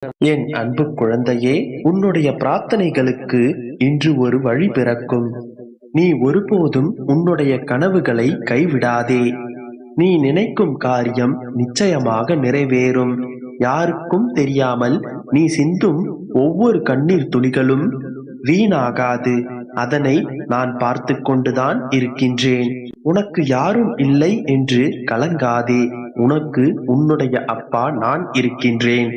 என் அன்பு குழந்தையே, உன்னுடைய பிரார்த்தனைகளுக்கு இன்று ஒரு வழி பிறக்கும். நீ ஒருபோதும் உன்னுடைய கனவுகளை கைவிடாதே. நீ நினைக்கும் காரியம் நிச்சயமாக நிறைவேறும். யாருக்கும் தெரியாமல் நீ சிந்தும் ஒவ்வொரு கண்ணீர் துளிகளும் வீணாகாது. அதனை நான் பார்த்து கொண்டுதான் இருக்கின்றேன். உனக்கு யாரும் இல்லை என்று கலங்காதே. உனக்கு உன்னுடைய அப்பா நான் இருக்கின்றேன்.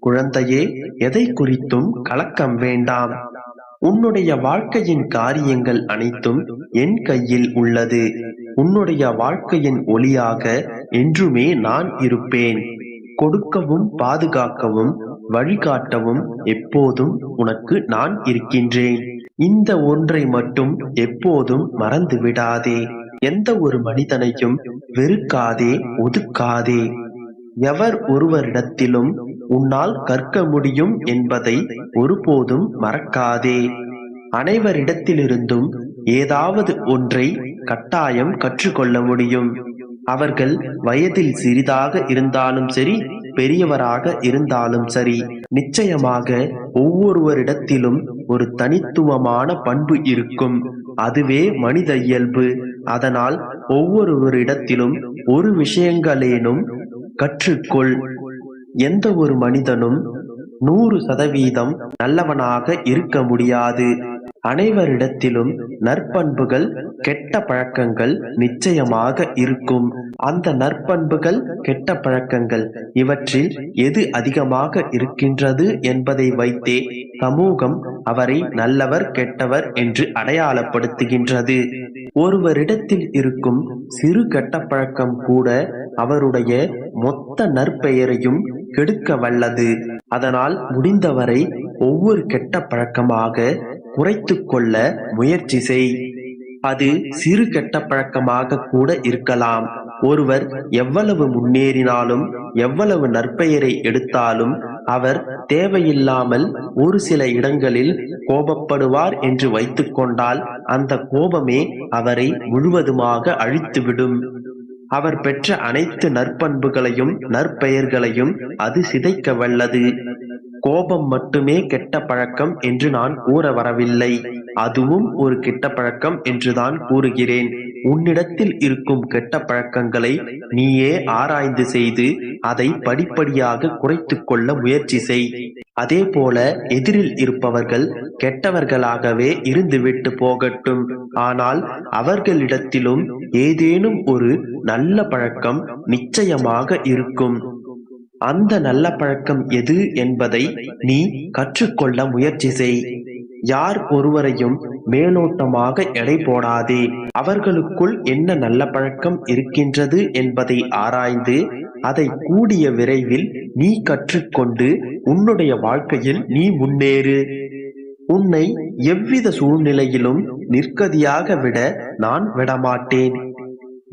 குழந்தையே, எதை குறித்தும் கலக்கம் வேண்டாம். உன்னுடைய வாழ்க்கையின் காரியங்கள் அனைத்தும் என் கையில் உள்ளது. உன்னுடைய வாழ்க்கையின் ஒளியாக என்றுமே நான் இருப்பேன். கொடுக்கவும் பாதுகாக்கவும் வழிகாட்டவும் எப்போதும் உனக்கு நான் இருக்கின்றேன். இந்த ஒன்றை மட்டும் எப்போதும் மறந்து விடாதே. எந்த ஒரு மனிதனையும் வெறுக்காதே, ஒதுக்காதே. எவர் ஒருவரிடத்திலும் உன்னால் கற்க முடியும் என்பதை ஒருபோதும் மறக்காதே. அனைவரிடத்திலிருந்தும் ஏதாவது ஒன்றை கட்டாயம் கற்றுக்கொள்ள முடியும். அவர்கள் வயதில் சிறிதாக இருந்தாலும் சரி, பெரியவராக இருந்தாலும் சரி, நிச்சயமாக ஒவ்வொருவரிடத்திலும் ஒரு தனித்துவமான பண்பு இருக்கும். அதுவே மனித இயல்பு. அதனால் ஒவ்வொருவரிடத்திலும் ஒரு விஷயங்களேனும் கற்றுக்கொள். எந்த ஒரு மனிதனும் 100% நல்லவனாக இருக்க முடியாது. அனைவரிடத்திலும் நற்பண்புகள், கெட்ட பழக்கங்கள் நிச்சயமாக இருக்கும். அந்த நற்பண்புகள், கெட்ட பழக்கங்கள் இவற்றில் எது அதிகமாக இருக்கின்றது என்பதை வைத்தே சமூகம் அவரை நல்லவர், கெட்டவர் என்று அடையாளப்படுத்துகின்றது. ஒருவரிடத்தில் இருக்கும் சிறு கெட்ட பழக்கம் கூட அவருடைய மொத்த நற்பெயரையும் கெடுக்க வல்லது. அதனால் முடிந்தவரை ஒவ்வொரு கெட்ட பழக்கமாக குறைத்து கொள்ள முயற்சி செய். அது சிறு கெட்ட பழக்கமாக கூட இருக்கலாம். ஒருவர் எவ்வளவு முன்னேறினாலும், எவ்வளவு நற்பெயரை எடுத்தாலும், அவர் தேவையில்லாமல் ஒரு சில இடங்களில் கோபப்படுவார் என்று வைத்துக் கொண்டால் அந்த கோபமே அவரை முழுவதுமாக அழித்துவிடும். அவர் பெற்ற அனைத்து நற்பண்புகளையும் நற்பெயர்களையும் அது சிதைக்க வல்லது. கோபம் மட்டுமே கெட்ட பழக்கம் என்று நான் கூற வரவில்லை. அதுவும் ஒரு கெட்ட பழக்கம் என்றுதான் கூறுகிறேன். உன்னிடத்தில் இருக்கும் கெட்ட பழக்கங்களை நீயே ஆராய்ந்து செய்து அதை படிப்படியாக குறைத்து கொள்ள முயற்சி செய். அதே போல எதிரில் இருப்பவர்கள் கெட்டவர்களாகவே இருந்துவிட்டு போகட்டும். ஆனால் அவர்களிடத்திலும் ஏதேனும் ஒரு நல்ல பழக்கம் நிச்சயமாக இருக்கும். அந்த நல்ல பழக்கம் எது என்பதை நீ கற்றுக்கொள்ள முயற்சி செய். யார் ஒருவரையும் மேலோட்டமாக எடை போடாதே. அவர்களுக்குள் என்ன நல்ல பழக்கம் இருக்கின்றது என்பதை ஆராய்ந்து அதை கூடிய விரைவில் நீ கற்றுக்கொண்டு உன்னுடைய வாழ்க்கையில் நீ முன்னேறு. உன்னை எவ்வித சூழ்நிலையிலும் நிற்கதியாக விட நான் விடமாட்டேன்.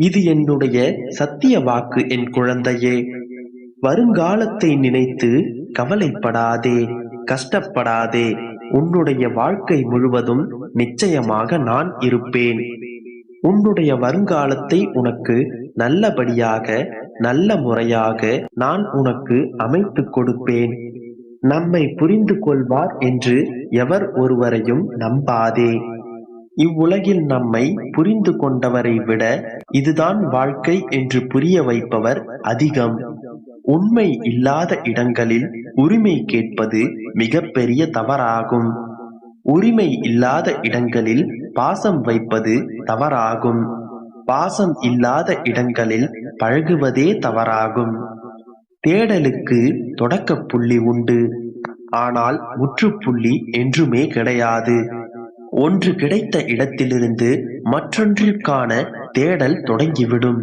இது என்னுடைய சத்திய வாக்கு என் குழந்தையே. வருங்காலத்தை நினைத்து கவலைப்படாதே, கஷ்டப்படாதே. உன்னுடைய வாழ்க்கை முழுவதும் நிச்சயமாக நான் இருப்பேன். உன்னுடைய வருங்காலத்தை உனக்கு நல்லபடியாக, நல்ல முறையாக நான் உனக்கு அமைத்து கொடுப்பேன். நம்மை புரிந்து கொள்வார் என்று எவர் ஒருவரையும் நம்பாதே. இவ்வுலகில் நம்மை புரிந்து கொண்டவரை விட இதுதான் வாழ்க்கை என்று புரிய வைப்பவர் அதிகம். உண்மை இல்லாத இடங்களில் உரிமை கேட்பது மிகப்பெரிய தவறாகும். உரிமை இல்லாத இடங்களில் பாசம் வைப்பது தவறாகும். பாசம் இல்லாத இடங்களில் பழகுவதே தவறாகும். தேடலுக்கு தொடக்க புள்ளி உண்டு, ஆனால் முற்றுப்புள்ளி என்றுமே கிடையாது. ஒன்று கிடைத்த இடத்திலிருந்து மற்றொன்றிற்கான தேடல் தொடங்கிவிடும்.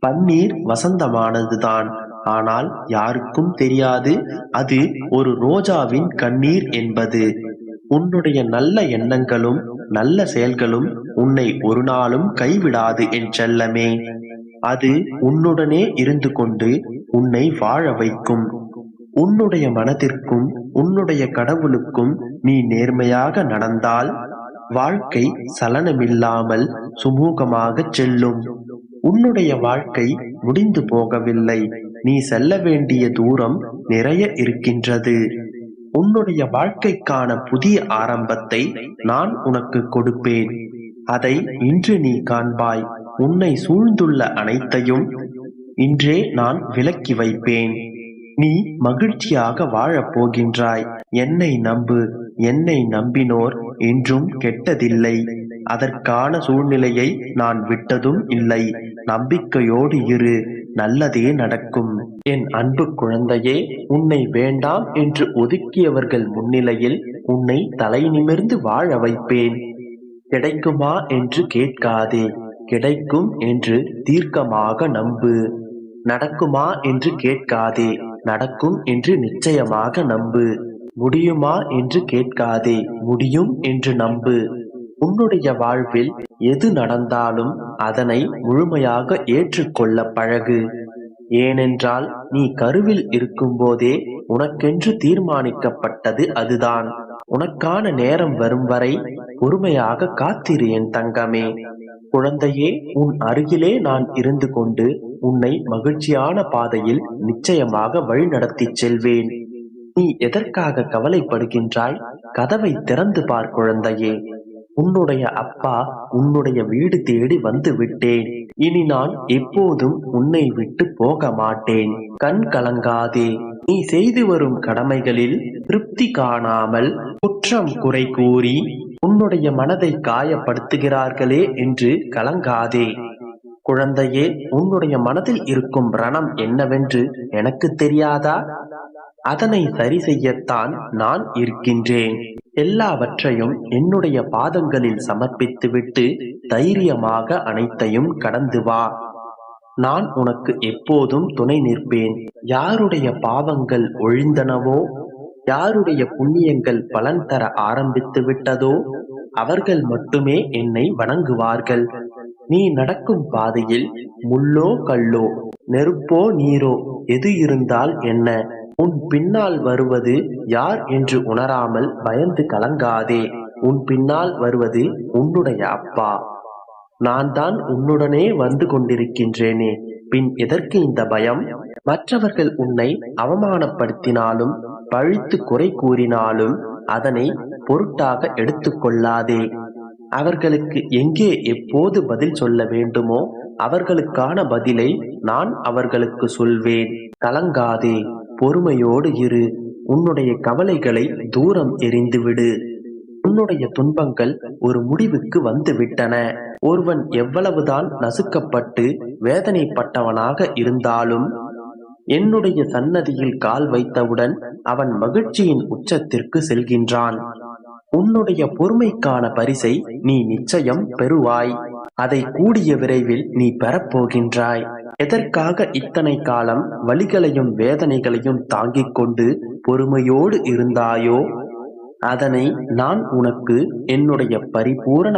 பன்னீர் வசந்தமானதுதான், ஆனால் யாருக்கும் தெரியாது அது ஒரு ரோஜாவின் கண்ணீர் என்பது. உன்னுடைய நல்ல எண்ணங்களும் நல்ல செயல்களும் உன்னை ஒரு நாளும் கைவிடாது என் செல்லமே. அது உன்னுடனே இருந்து கொண்டு உன்னை வாழ வைக்கும். உன்னுடைய மனதிற்கும் உன்னுடைய கடவுளுக்கும் நீ நேர்மையாக நடந்தால் வாழ்க்கை சலனமில்லாமல் சுமூகமாக செல்லும். உன்னுடைய வாழ்க்கை முடிந்து போகவில்லை. நீ செல்ல வேண்டிய தூரம் நிறைய இருக்கின்றது. உன்னுடைய வாழ்க்கைக்கான புதிய ஆரம்பத்தை நான் உனக்கு கொடுப்பேன். அதை இன்று நீ காண்பாய். உன்னை சூழ்ந்துள்ள அனைத்தையும் இன்றே நான் விலக்கி வைப்பேன். நீ மகிழ்ச்சியாக வாழப் போகின்றாய். என்னை நம்பு. என்னை நம்பினோர் என்றும் கெட்டதில்லை. அதற்கான சூழ்நிலையை நான் விட்டதும் இல்லை. நம்பிக்கையோடு இரு, நல்லதே நடக்கும். என் அன்பு குழந்தையே, உன்னை வேண்டாம் என்று ஒதுக்கியவர்கள் முன்னிலையில் உன்னை தலை நிமிர்ந்து வாழ வைப்பேன். கிடைக்குமா என்று கேட்காதே, கிடைக்கும் என்று தீர்க்கமாக நம்பு. நடக்குமா என்று கேட்காதே, நடக்கும் என்று நிச்சயமாக நம்பு. முடியுமா என்று கேட்காதே, முடியும் என்று நம்பு. உன்னுடைய வாழ்வில் எது நடந்தாலும் அதனை முழுமையாக ஏற்றுக்கொள்ள பழகு. ஏனென்றால் நீ கருவில் இருக்கும்போதே உனக்கென்று தீர்மானிக்கப்பட்டது அதுதான். உனக்கான நேரம் வரும் வரை பொறுமையாக காத்திரு என் தங்கமே. குழந்தையே, உன் அருகிலே நான் இருந்து கொண்டு உன்னை மகிழ்ச்சியான பாதையில் நிச்சயமாக வழிநடத்தி செல்வேன். நீ எதற்காக கவலைப்படுகின்றாய்? கதவை திறந்து பார் குழந்தையே. உன்னுடைய அப்பா உன்னுடைய வீடு தேடி வந்து விட்டேன். இனி நான் எப்போதும் உன்னை விட்டு போக மாட்டேன். கண் கலங்காதே. நீ செய்து வரும் கடமைகளில் திருப்தி காணாமல் குற்றம் குறை கூறி உன்னுடைய மனதை காயப்படுத்துகிறார்களே என்று கலங்காதே. குழந்தையே, உன்னுடைய மனதில் இருக்கும் ரணம் என்னவென்று எனக்கு தெரியாதா? அதனை சரி செய்யத்தான் நான் இருக்கின்றேன். எல்லாவற்றையும் என்னுடைய பாதங்களில் சமர்ப்பித்துவிட்டு தைரியமாக அனைத்தையும் கடந்து வா. நான் உனக்கு எப்போதும் துணை நிற்பேன். யாருடைய பாவங்கள் ஒழிந்தனவோ, யாருடைய புண்ணியங்கள் பலன் தர ஆரம்பித்து விட்டதோ அவர்கள் மட்டுமே என்னை வணங்குவார்கள். நீ நடக்கும் பாதையில் முள்ளோ கல்லோ, நெருப்போ நீரோ எது இருந்தால் என்ன, உன் பின்னால் வருவது யார் என்று உணராமல் பயந்து கலங்காதே. உன் பின்னால் வருவது உன்னுடைய அப்பா. நான் தான் உன்னுடனே வந்து கொண்டிருக்கின்றேனே, பின் எதற்கு இந்த பயம்? மற்றவர்கள் உன்னை அவமானப்படுத்தினாலும் பழித்து குறை கூறினாலும் அதனை பொருட்டாக எடுத்துக்கொள்ளாதே. அவர்களுக்கு எங்கே எப்போது பதில் சொல்ல வேண்டுமோ அவர்களுக்கான பதிலை நான் அவர்களுக்கு சொல்வேன். கலங்காதே, பொறுமையோடு இரு. உன்னுடைய கவலைகளை தூரம் எறிந்துவிடு. உன்னுடைய துன்பங்கள் ஒரு முடிவுக்கு வந்து விட்டன. ஒருவன் எவ்வளவுதான் நசுக்கப்பட்டு வேதனைப்பட்டவனாக இருந்தாலும் என்னுடைய சன்னதியில் கால் வைத்தவுடன் அவன் மகிழ்ச்சியின் உச்சத்திற்கு செல்கின்றான். உன்னுடைய பொறுமைக்கான பரிசை நீ நிச்சயம் பெறுவாய். அதை கூடிய விரைவில் நீ பெறப்போகின்றாய். எதற்காக இத்தனை காலம் வலிகளையும் வேதனைகளையும் தாங்கிக் கொண்டு பொறுமையோடு இருந்தாயோ அதனை நான் உனக்கு என்னுடைய பரிபூரண